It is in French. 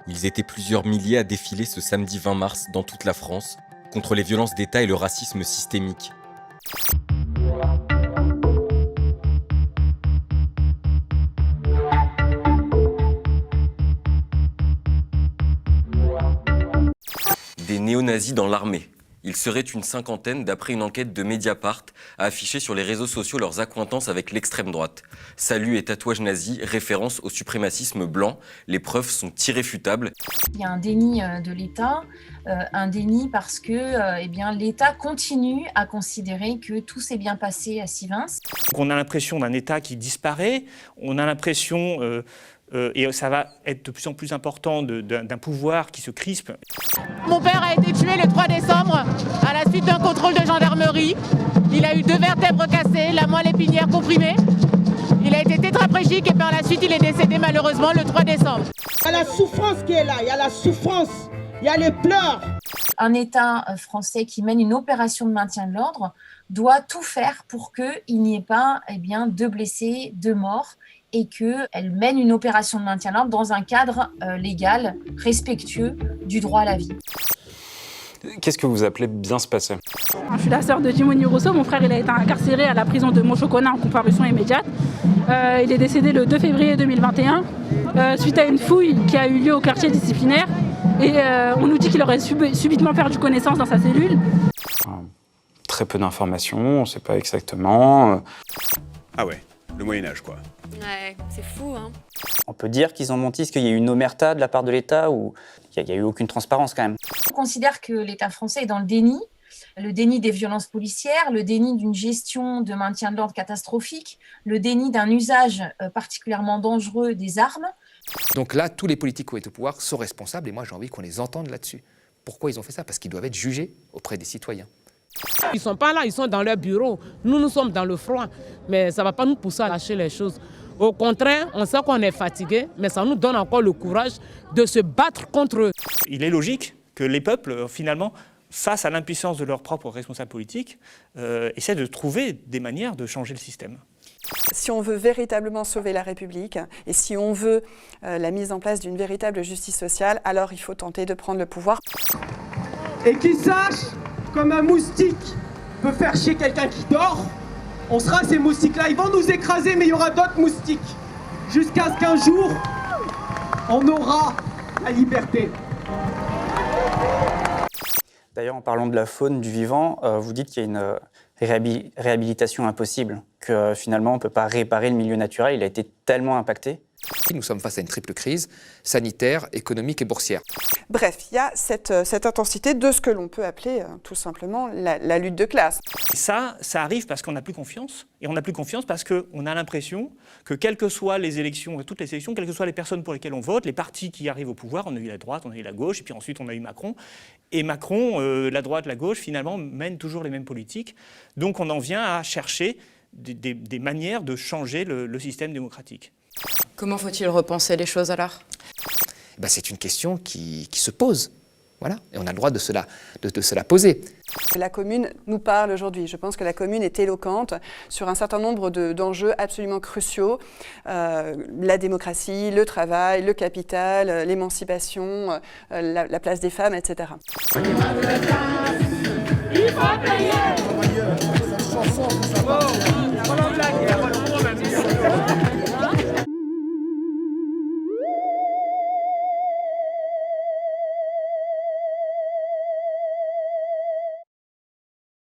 Ils étaient plusieurs milliers à défiler ce samedi 20 mars dans toute la France contre les violences d'État et le racisme systémique. Des néo-nazis dans l'armée. Ils seraient une cinquantaine d'après une enquête de Mediapart à afficher sur les réseaux sociaux leurs accointances avec l'extrême droite. Salut et tatouage nazi, référence au suprémacisme blanc. Les preuves sont irréfutables. Il y a un déni de l'État, un déni parce que l'État continue à considérer que tout s'est bien passé à Sivins. On a l'impression d'un État qui disparaît, on a l'impression, et ça va être de plus en plus important, d'un pouvoir qui se crispe. Mon père a été tué le 3 décembre à la suite d'un contrôle de gendarmerie. Il a eu 2 vertèbres cassées, la moelle épinière comprimée. Il a été tétraplégique et par la suite il est décédé malheureusement le 3 décembre. Il y a la souffrance qui est là, il y a la souffrance, il y a les pleurs. Un État français qui mène une opération de maintien de l'ordre doit tout faire pour qu'il n'y ait pas de blessés, de morts, et qu'elle mène une opération de maintien de l'ordre dans un cadre légal, respectueux du droit à la vie. Qu'est-ce que vous appelez bien se passer ? Je suis la sœur de Jimoni Rousseau. Mon frère il a été incarcéré à la prison de Montchocona en comparution immédiate. Il est décédé le 2 février 2021 suite à une fouille qui a eu lieu au quartier disciplinaire. Et on nous dit qu'il aurait subitement perdu connaissance dans sa cellule. Très peu d'informations, on ne sait pas exactement. Ah ouais, le Moyen-Âge quoi. Ouais, c'est fou hein. On peut dire qu'ils ont menti, est-ce qu'il y a eu une omerta de la part de l'État ou il n'y a eu aucune transparence quand même? On considère que l'État français est dans le déni des violences policières, le déni d'une gestion de maintien de l'ordre catastrophique, le déni d'un usage particulièrement dangereux des armes. Donc là, tous les politiques qui ont été au pouvoir sont responsables et moi j'ai envie qu'on les entende là-dessus. Pourquoi ils ont fait ça? Parce qu'ils doivent être jugés auprès des citoyens. Ils ne sont pas là, ils sont dans leur bureau. Nous sommes dans le froid, mais ça ne va pas nous pousser à lâcher les choses. Au contraire, on sait qu'on est fatigué, mais ça nous donne encore le courage de se battre contre eux. Il est logique que les peuples, finalement, face à l'impuissance de leurs propres responsables politiques, essaient de trouver des manières de changer le système. Si on veut véritablement sauver la République et si on veut la mise en place d'une véritable justice sociale, alors il faut tenter de prendre le pouvoir. Et qu'ils sachent, comme un moustique peut faire chier quelqu'un qui dort, on sera ces moustiques-là. Ils vont nous écraser, mais il y aura d'autres moustiques. Jusqu'à ce qu'un jour, on aura la liberté. D'ailleurs, en parlant de la faune, du vivant, vous dites qu'il y a une réhabilitation impossible, que finalement on ne peut pas réparer le milieu naturel, il a été tellement impacté. Nous sommes face à une triple crise, sanitaire, économique et boursière. Bref, il y a cette intensité de ce que l'on peut appeler tout simplement la lutte de classe. Et ça arrive parce qu'on n'a plus confiance. Et on n'a plus confiance parce qu'on a l'impression que quelles que soient les élections, toutes les élections, quelles que soient les personnes pour lesquelles on vote, les partis qui arrivent au pouvoir, on a eu la droite, on a eu la gauche, et puis ensuite on a eu Macron. Et Macron, la droite, la gauche, finalement, mènent toujours les mêmes politiques. Donc on en vient à chercher des manières de changer le système démocratique. Comment faut-il repenser les choses alors ? C'est une question qui se pose. Voilà. Et on a le droit de se la poser. La commune nous parle aujourd'hui. Je pense que la commune est éloquente sur un certain nombre d'enjeux absolument cruciaux. La démocratie, le travail, le capital, l'émancipation, la place des femmes, etc. Il faut payer.